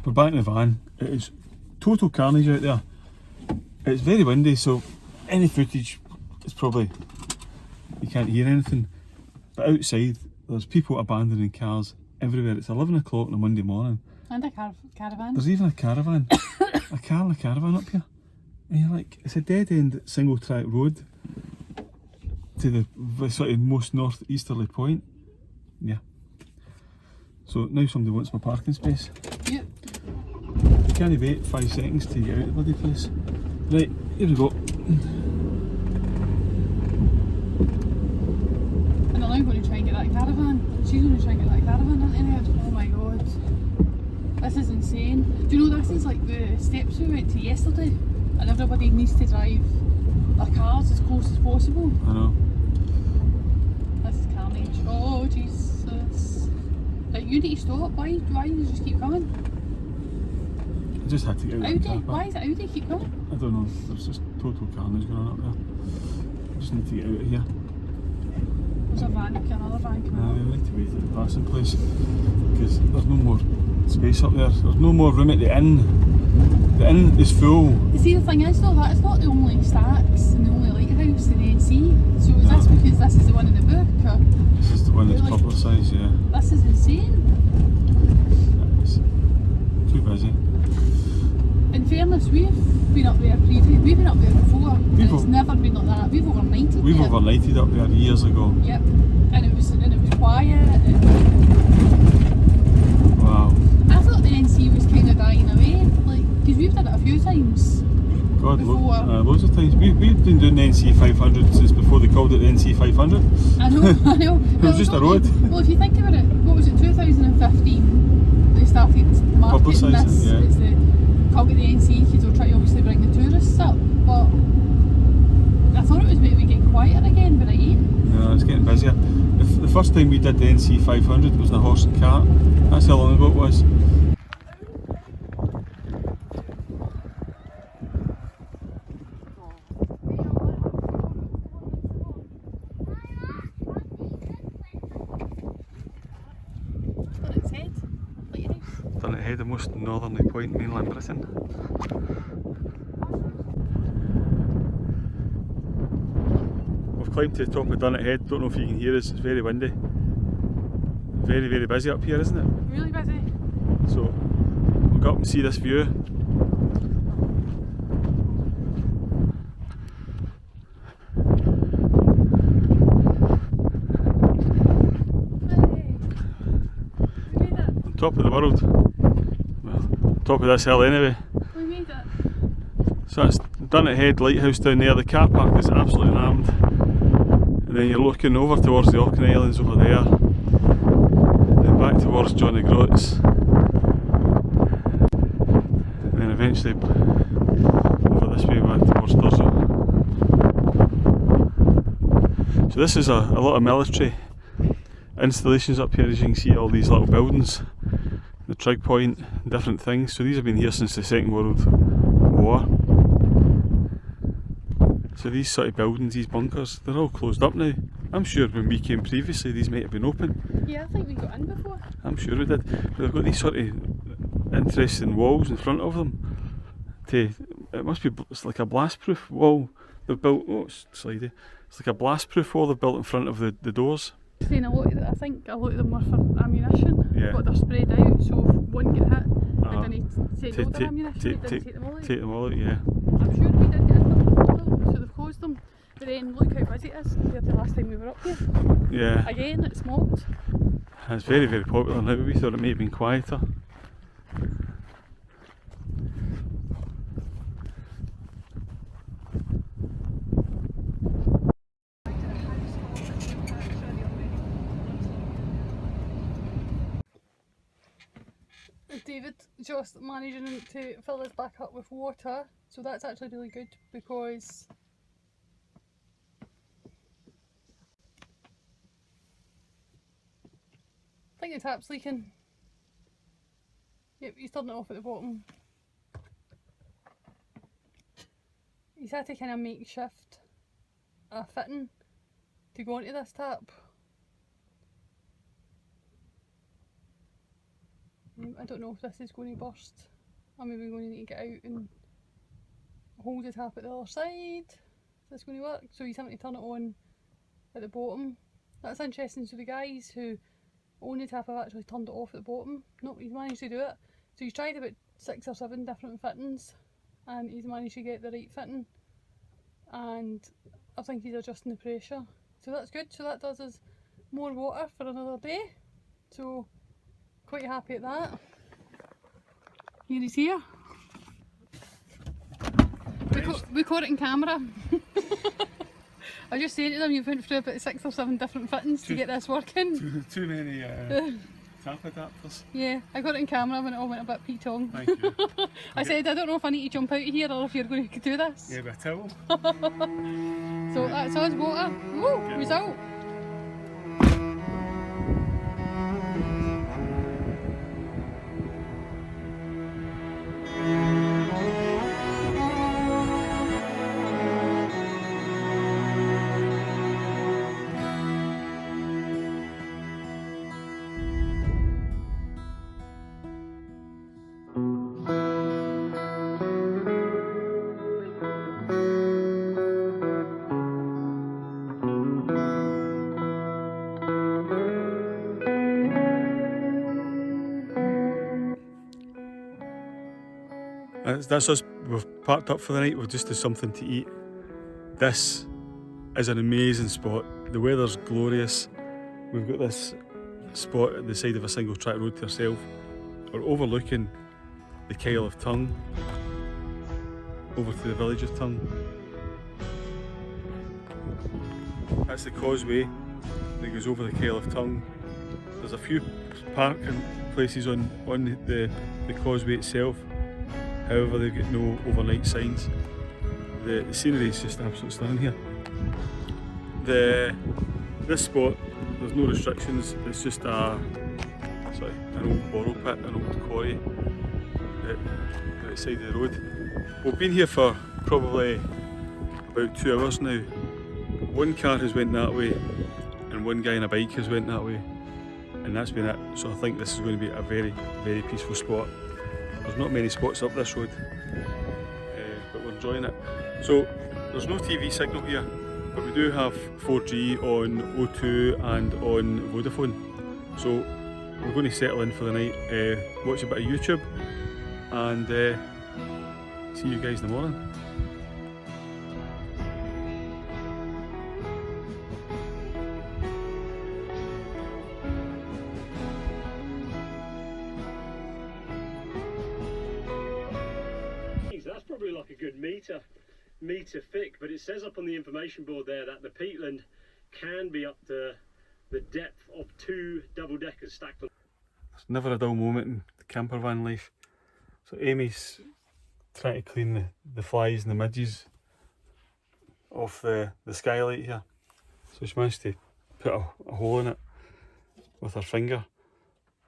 we're back in the van. It is total carnage out there. It's very windy, so any footage is probably, you can't hear anything. But outside, there's people abandoning cars everywhere. It's 11 o'clock on a Monday morning. And a caravan. There's even a caravan. A car and a caravan up here. And you're like, it's a dead end single track road to the sort of most north-easterly point. Yeah. So now somebody wants my parking space. Yep. You can't wait 5 seconds to get out of the bloody place. Right, here we go. And I'm going to try and get that caravan. She's going to try and get that caravan, isn't it? Oh my god. This is insane. Do you know this is like the steps we went to yesterday? And everybody needs to drive their cars as close as possible. I know. This is carnage. Oh Jesus. Like, you need to stop. Why do you just keep going? I just had to get out of the car. Why is it Audi keep going? I don't know. There's just total carnage going on up there. I just need to get out of here. There's a van, another van coming I up. need to wait at the passing place because there's no more space up there. There's no more room at the inn. The inn is full. You see, the thing is though, that's not the only stacks and the only lighthouse in the NC. So is this because this is the one in the book? Or? This is the one that's publicised, yeah. This is insane. It's too busy. In fairness, we've been up there we've been up there before, and it's never been like that. We've overnighted We've there. overnighted up there years ago. Yep, and it was quiet. And wow. I thought the NC was kind of dying away, like because we've done it a few times. God, before. Loads of times. We've been doing the NC500 since before they called it the NC500. I know. It was just a road. Well, if you think about it, what was it? 2015. They started marketing this. Yeah. It's the cog of the NC because they'll try to obviously bring the tourists up, but I thought it was maybe getting quieter again, but it ain't. No, it's getting busier. The first time we did the NC500 was in a horse and cart. That's how long ago it was. Durness Head, the most northerly point in mainland Britain. We've climbed to the top of Durness Head. Don't know if you can hear us, it's very windy. Very, very busy up here, isn't it? Really busy. So we'll go up and see this view. On top of the world. Well, top of this hill anyway. We made it. So that's Durness Head Lighthouse down there. The car park is absolutely rammed. And then you're looking over towards the Orkney Islands over there. And then back towards John O Groats. And then eventually over this way back towards Thurso. So this is a lot of military installations up here. As you can see, all these little buildings, the trig point, different things. So these have been here since the Second World War. So these sort of buildings, these bunkers, they're all closed up now. I'm sure when we came previously these might have been open. Yeah, I think we got in before. I'm sure we did. But they've got these sort of interesting walls in front of them. It must be, it's like a blast proof wall they've built. Oh, it's slidey. It's like a blast proof wall they've built in front of the doors. Saying I think a lot of them were for ammunition, Yeah. but they're spread out, so if one get hit, they're going to take all their Take ammunition, take them all out. Take them all out, yeah. I'm sure we did get in them before though, so they've closed them. But then look how busy it is compared to the last time we were up here. Yeah. Again, it's smogged. It's very, very popular now. We thought it may have been quieter. David just managing to fill this back up with water, so that's actually really good because I think the tap's leaking. Yep, he's turning it off at the bottom. He's had to kind of makeshift a fitting to go onto this tap. I don't know if this is going to burst. I'm maybe going to need to get out and hold the tap at the other side. Is this going to work? So he's having to turn it on at the bottom. That's interesting. So the guys who own the tap have actually turned it off at the bottom. No, he's managed to do it. So he's tried about 6 or 7 different fittings and he's managed to get the right fitting, and I think he's adjusting the pressure. So that's good. So that does us more water for another day. So quite happy at that. Here he's here. We caught it in camera. I was just saying to them, you've went through about 6 or 7 different fittings to get this working. Too many tap adapters. Yeah, I got it in camera when it all went a bit Pete-tong. Thank you. I said, I don't know if I need to jump out of here or if you're going to do this. Yeah, but I tell them. So that's us water. Woo, result. That's us. We've parked up for the night. We've just had something to eat. This is an amazing spot. The weather's glorious. We've got this spot at the side of a single track road to ourselves. We're overlooking the Kyle of Tongue over to the village of Tongue. That's the causeway that goes over the Kyle of Tongue. There's a few parking places on the causeway itself. However, they've got no overnight signs. The scenery is just absolutely stunning here. This spot, there's no restrictions. It's just an old borrow pit, an old quarry at the side of the road. We've been here for probably about 2 hours now. One car has went that way, and one guy on a bike has went that way, and that's been it. So I think this is going to be a very, very peaceful spot. There's not many spots up this road, but we're enjoying it. So there's no TV signal here, but we do have 4G on O2 and on Vodafone. So we're going to settle in for the night, watch a bit of YouTube, and see you guys in the morning. That's probably like a good metre thick, but it says up on the information board there that the peatland can be up to the depth of 2 double-deckers stacked on. There's never a dull moment in the camper van life. So Amy's trying to clean the flies and the midges off the skylight here. So she managed to put a hole in it with her finger.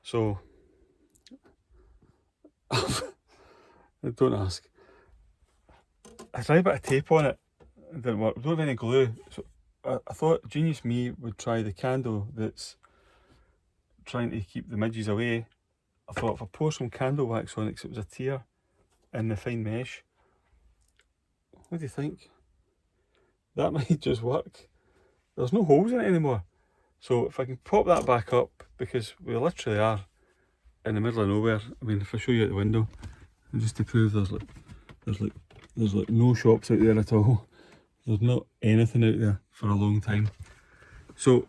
So don't ask. I tried a bit of tape on it, it didn't work. We don't have any glue, so I thought Genius Me would try the candle that's trying to keep the midges away. I thought if I pour some candle wax on it, because it was a tear in the fine mesh. What do you think? That might just work. There's no holes in it anymore. So if I can pop that back up, because we literally are in the middle of nowhere. I mean, if I show you out the window, and just to prove there's no shops out there at all. There's not anything out there for a long time. So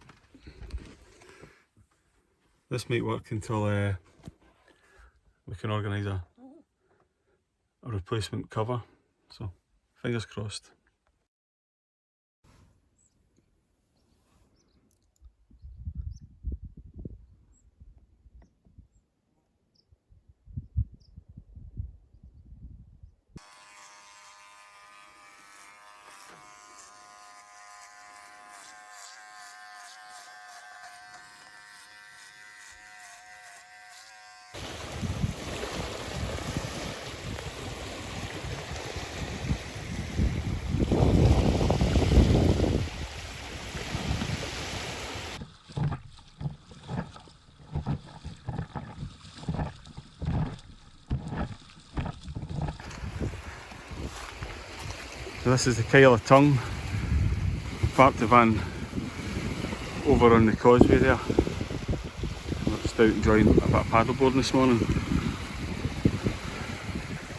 this might work until we can organise a replacement cover. So fingers crossed. So this is the Kyle of Tongue. Parked the van over on the causeway there. We're just out enjoying a bit of paddleboarding this morning.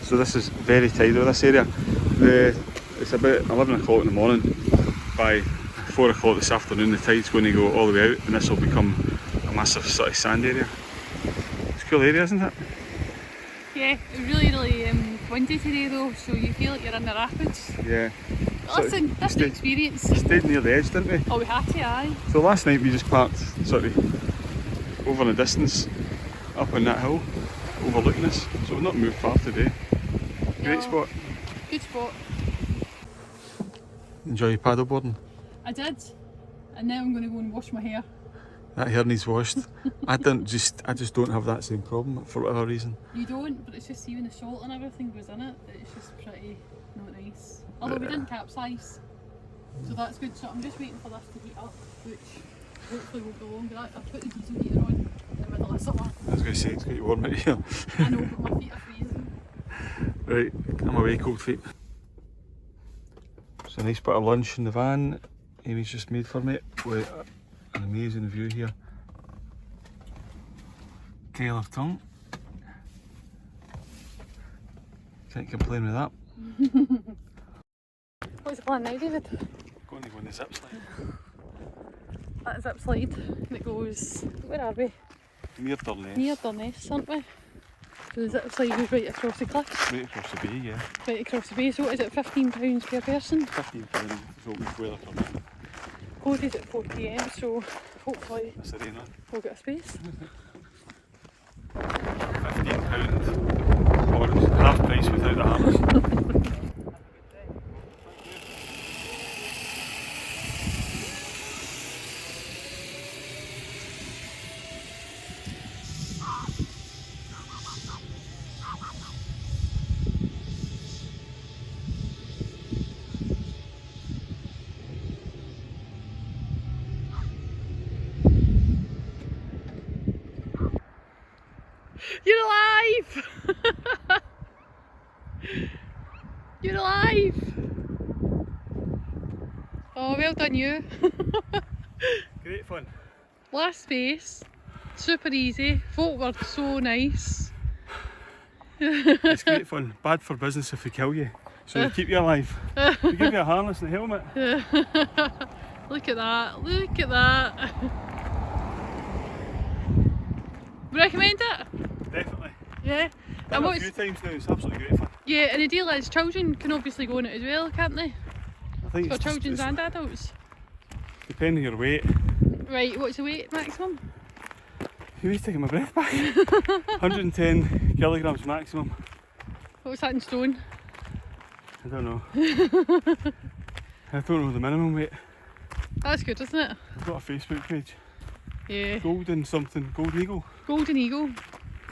So this is very tidy, this area. It's about 11 o'clock in the morning. By 4 o'clock this afternoon the tide's going to go all the way out and this will become a massive sort of sand area. It's a cool area, isn't it? Yeah, it's really windy today though, so you feel like you're in the rapids. Yeah. But listen, that's the experience. We stayed near the edge, didn't we? Oh, we had to, aye. So last night we just parked sort of over in the distance, up on that hill, overlooking this. So we've not moved far today. Great No. spot. Good spot. Enjoy your paddleboarding. I did, and now I'm going to go and wash my hair. That hair needs washed. I just don't have that same problem for whatever reason. You don't, but it's just even the salt and everything goes in it. It's just pretty not nice. Although we didn't capsize, so that's good. So I'm just waiting for this to heat up, which hopefully won't go long. But I put the diesel heater on in the middle of summer. I was going to say it's getting warm out here. I know, but my feet are freezing. Right, I'm away, cold feet. It's a nice bit of lunch in the van. Amy's just made for me with an amazing view here. Kyle of Tongue. Can't complain with that. What's the plan now, David? Going to go on the zip slide. That zip slide that goes, where are we? Near Durness. Near Durness, aren't we? So the zip slide goes right across the cliff. Right across the bay, yeah. Right across the bay. So is it £15 per person? £15 is open weather permit. Code is at 4 PM, so hopefully That's the rain on. we'll get a space. £15 or half price without the harness. You're alive! You're alive! Oh, well done you. Great fun. Last space, super easy, folk were so nice. It's great fun. Bad for business if they kill you. So they keep you alive. They give you a harness and a helmet. Look at that, look at that. Recommend it? Definitely. Yeah. Done it a few times now, it's absolutely great fun. Yeah, and the deal is children can obviously go on it as well, can't they? I think For it's children just, and adults. depending on your weight. Right, what's the weight maximum? You need taking my breath back. 110 kilograms maximum. What's that in stone? I don't know. I don't know the minimum weight. That's good, isn't it? I've got a Facebook page. Yeah. Golden something, Golden Eagle. Golden Eagle.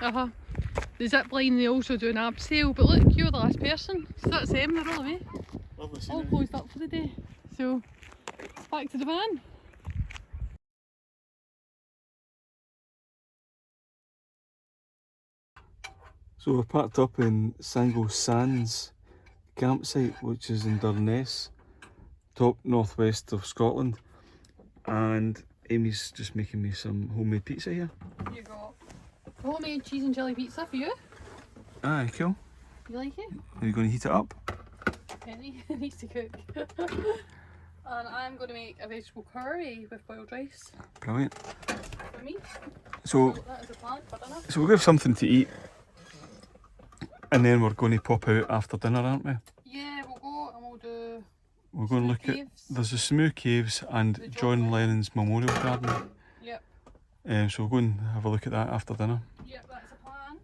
The Zipline, they also do an ab sale, but look, you're the last person. So that's them, they're all away. Lovely All scenery. closed up for the day. So, back to the van. So we're parked up in Sango Sands campsite, which is in Durness, top northwest of Scotland. And Amy's just making me some homemade pizza here. You got homemade cheese and chilli pizza for you. Aye, cool. You like it? Are you going to heat it up? Penny needs to cook. And I'm going to make a vegetable curry with boiled rice Brilliant. for me. So, That is a plan for dinner. so we'll have something to eat, and then we're going to pop out after dinner, aren't we? Yeah, we'll go and we'll do. We're going to Smoo look at, Caves. there's the Smoo Caves and The John Lennon's Memorial Garden. Yep. So we'll go and have a look at that after dinner. Yep, that's a plan.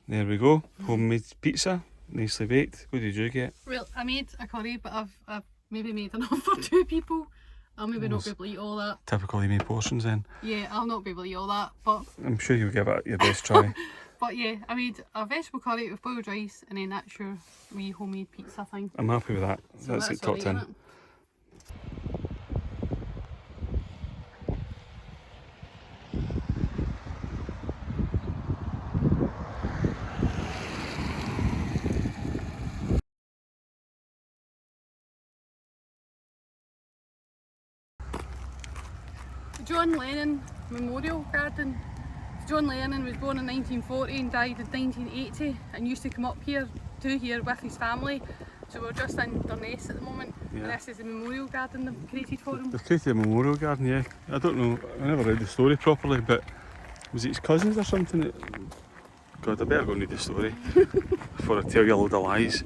There we go, homemade pizza, nicely baked. What did you get? Well, I made a curry, but I've maybe made enough for 2 people. I'll maybe not be able to eat all that. Typical Amy portions then. Yeah, I'll not be able to eat all that, but I'm sure you'll give it your best try. yeah, I made a vegetable curry with boiled rice, and then that's your wee homemade pizza thing. I'm happy with that. So That's it, top alright, 10. innit? John Lennon Memorial Garden. John Lennon was born in 1940 and died in 1980 and used to come up here with his family. So we're just in Durness at the moment. Yeah. And this is the memorial garden they've created for him. They've created a memorial garden, yeah. I don't know, I never read the story properly, but was it his cousins or something? God, I better go and read the story before I tell you a load of lies.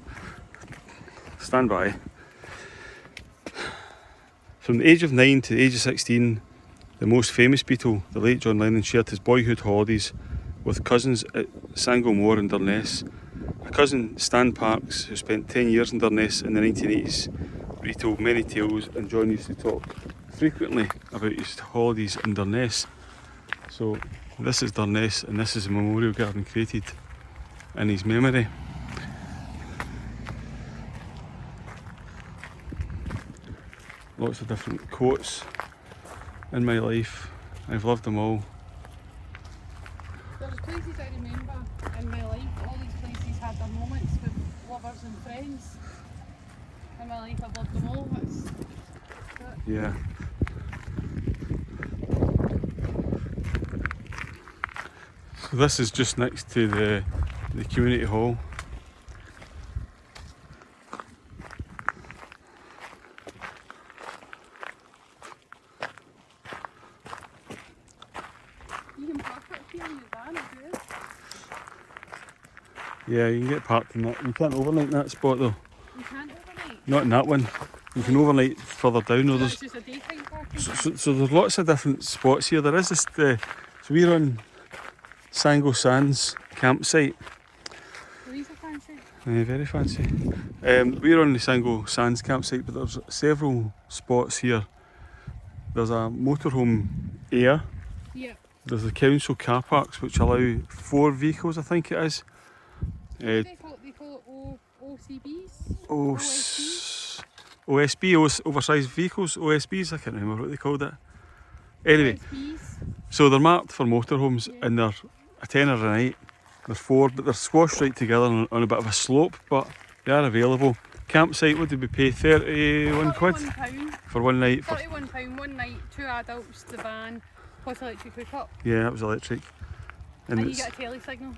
Stand by. From the age of 9 to the age of 16, the most famous Beatle, the late John Lennon, shared his boyhood holidays with cousins at Sango Moor in Durness. A cousin, Stan Parks, who spent 10 years in Durness in the 1980s, retold many tales, and John used to talk frequently about his holidays in Durness. So this is Durness, and this is a memorial garden created in his memory. Lots of different quotes in my life. I've loved them all. There's places I remember in my life, all these places had their moments with lovers and friends. In my life I've loved them all. Yeah. So this is just next to the community hall. You can park it here in your van as well. Yeah, you can get parked in that. You can't overnight in that spot though. You can't overnight. Not in that one. You can overnight further down. Though. That's just a daytime parking. So there's lots of different spots here. There is this. So we're on Sango Sands campsite. These are fancy. Very fancy. We're on the Sango Sands campsite, but there's several spots here. There's a motorhome air. Yeah. There's the council car parks which allow 4 vehicles, I think it is. They call it OCBs? OSB, oversized vehicles, OSBs, I can't remember what they called it. Anyway, OSBs. so they're marked for motorhomes, Yeah. and they're a tenner a night. There's 4, but they're squashed right together on a bit of a slope, but they are available. Campsite, what did we pay? 31 quid? £31. For one night. For, £31 one night, 2 adults, the van, plus electric hookup. yeah, that was electric. And you it's, get a telly signal.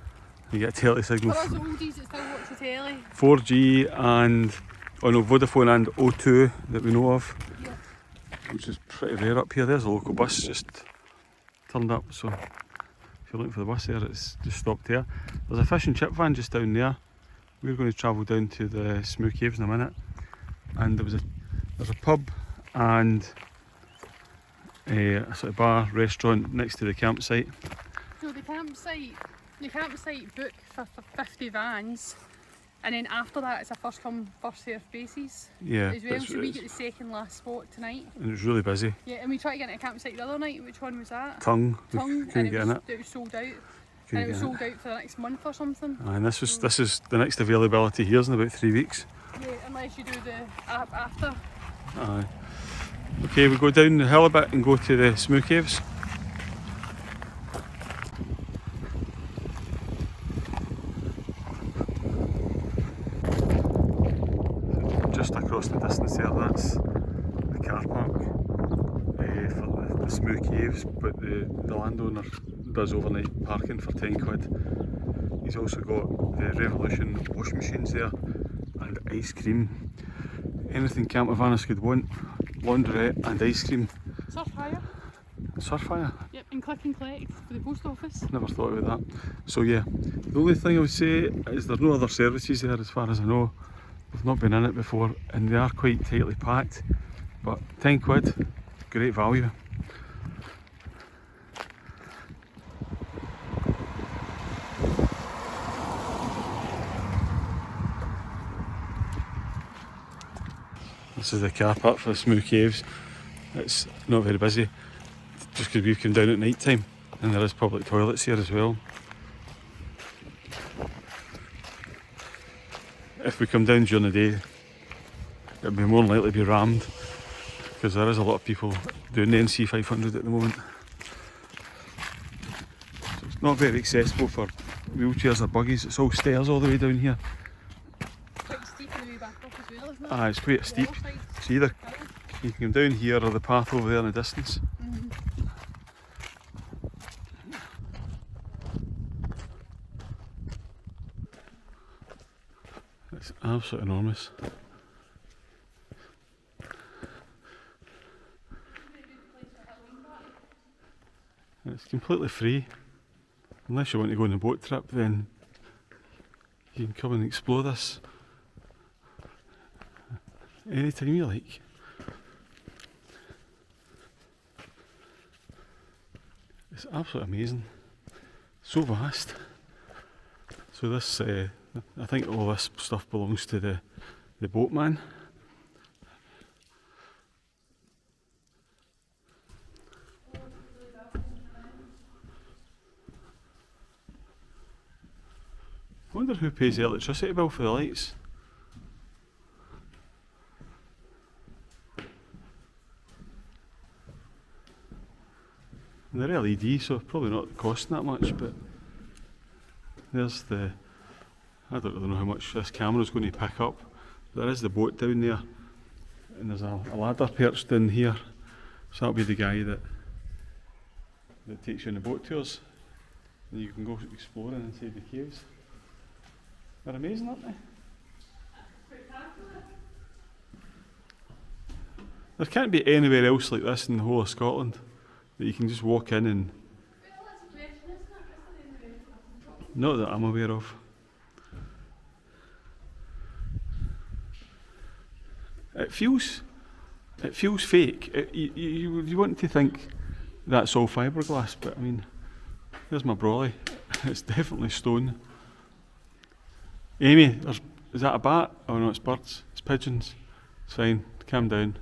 you get a telly signal. For us oldies that still watch the telly. 4G and Vodafone and O2 that we know of, Yeah. which is pretty rare up here. There's a local bus just turned up, so if you're looking for the bus there, it's just stopped there. There's a fish and chip van just down there. We're going to travel down to the Smoo Caves in a minute, and there's a pub and a sort of bar restaurant next to the campsite. So the campsite book for 50 vans, and then after that it's a first come first served basis Yeah, as well. So we get the second last spot tonight. and it's really busy. Yeah, and we tried to get into a campsite the other night. Which one was that? Tongue, we Tongue, couldn't and get in it. it was sold out. Couldn't And it was get in sold out for the next month or something. And this is the next availability here's in about 3 weeks. Yeah, unless you do the app after. Aye. Okay, we go down the hill a bit and go to the Smoo Caves. Just across the distance there, that's the car park for the Smoo Caves, but the landowner does overnight parking for 10 quid. He's also got the Revolution washing machines there and ice cream. Anything campervanners could want. Laundrette and ice cream. Surf hire. Surf hire? Yep, and click and collect for the post office. Never thought about that. So yeah, the only thing I would say is there's no other services there as far as I know. We've not been in it before, and they are quite tightly packed, but 10 quid, great value. This is the car park for the Smoo Caves. It's not very busy, just because we've come down at night time, and there is public toilets here as well. If we come down during the day, it'll be more than likely to be rammed, because there is a lot of people doing the NC500 at the moment. So it's not very accessible for wheelchairs or buggies. It's all stairs all the way down here. Quite steep on the way back up as well, isn't it? Ah, it's quite steep. Water side. So either you can come down here or the path over there in the distance. It's absolutely enormous. And it's completely free. Unless you want to go on a boat trip, then you can come and explore this anytime you like. It's absolutely amazing. So vast. So this, I think all this stuff belongs to the boatman. I wonder who pays the electricity bill for the lights. And they're LED, so probably not costing that much, but there's the, I don't really know how much this camera's going to pick up. There is the boat down there, and there's a ladder perched in here, so that'll be the guy that takes you on the boat tours, and you can go exploring inside the caves. They're amazing, aren't they? There can't be anywhere else like this in the whole of Scotland that you can just walk in and... Not that I'm aware of. It feels fake. You want to think that's all fiberglass, but I mean, there's my brolly. It's definitely stone. Amy, is that a bat? Oh no, it's birds. It's pigeons. It's fine. Calm down.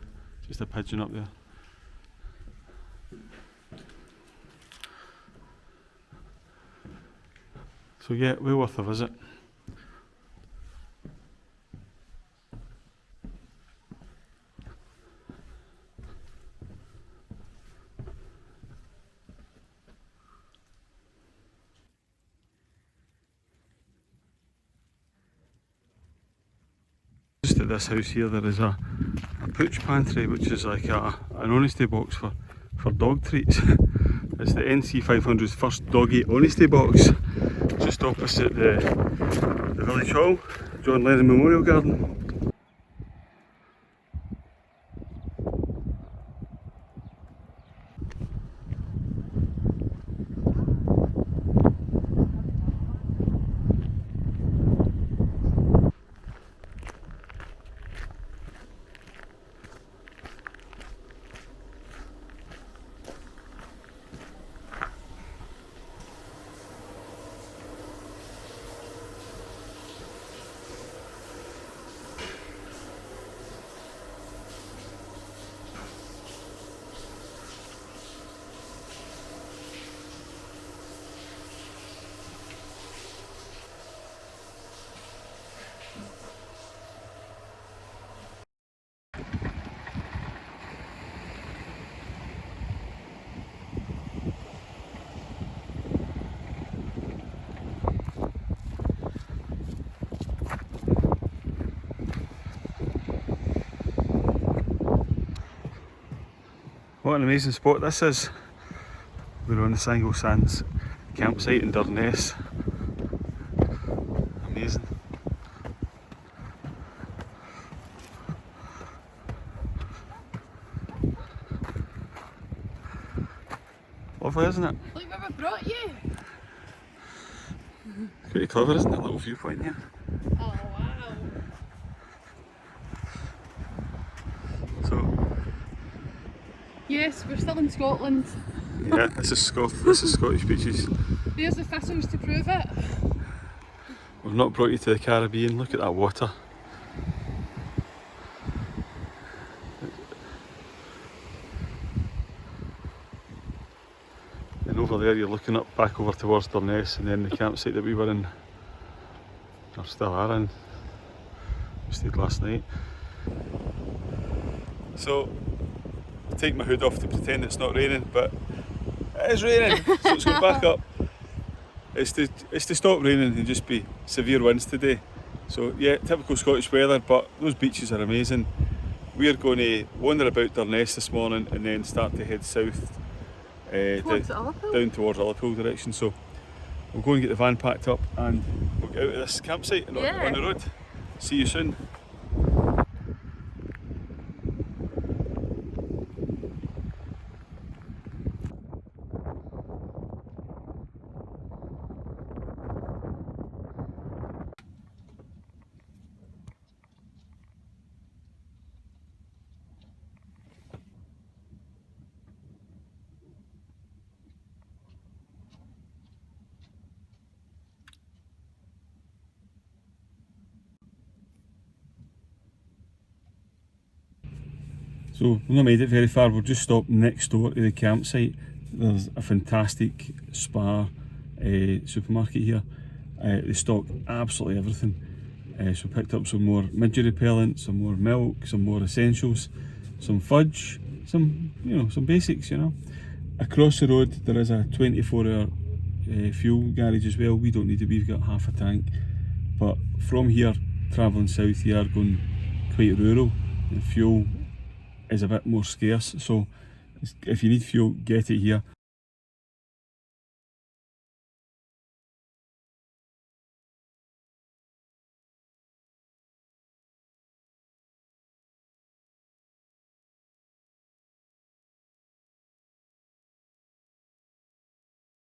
Just a pigeon up there. So yeah, well worth a visit. Just at this house here there is a pooch pantry, which is like an honesty box for dog treats. It's the NC500's first doggy honesty box, just opposite the village hall, John Lennon Memorial Garden. What an amazing spot this is. We're on the Sango Sands campsite in Durness. Amazing. Lovely, isn't it? Look where we brought you! Pretty clever, isn't it? A little viewpoint here. Oh wow! So, Yes, we're still in Scotland. yeah, this is Scottish beaches. There's the thistles to prove it. We've not brought you to the Caribbean. Look at that water. And over there you're looking up back over towards Durness, and then the campsite that we were in, or still are in, we stayed last night. So, I take my hood off to pretend it's not raining, but it is raining, so let's go back up. It's to stop raining and just be severe winds today. So yeah, typical Scottish weather, but those beaches are amazing. We're going to wander about Durness this morning and then start to head south down towards Ullapool direction. So we'll go and get the van packed up and we'll get out of this campsite and on the road. See you soon. So we've not made it very far, we've just stopped next door to the campsite. There's a fantastic Spar supermarket here. They stock absolutely everything. So we picked up some more midge repellent, some more milk, some more essentials, some fudge, some some basics, you know. Across the road there is a 24-hour fuel garage as well. We don't need it, we've got half a tank. But from here, travelling south, you are going quite rural, and fuel is a bit more scarce, so if you need fuel, get it here.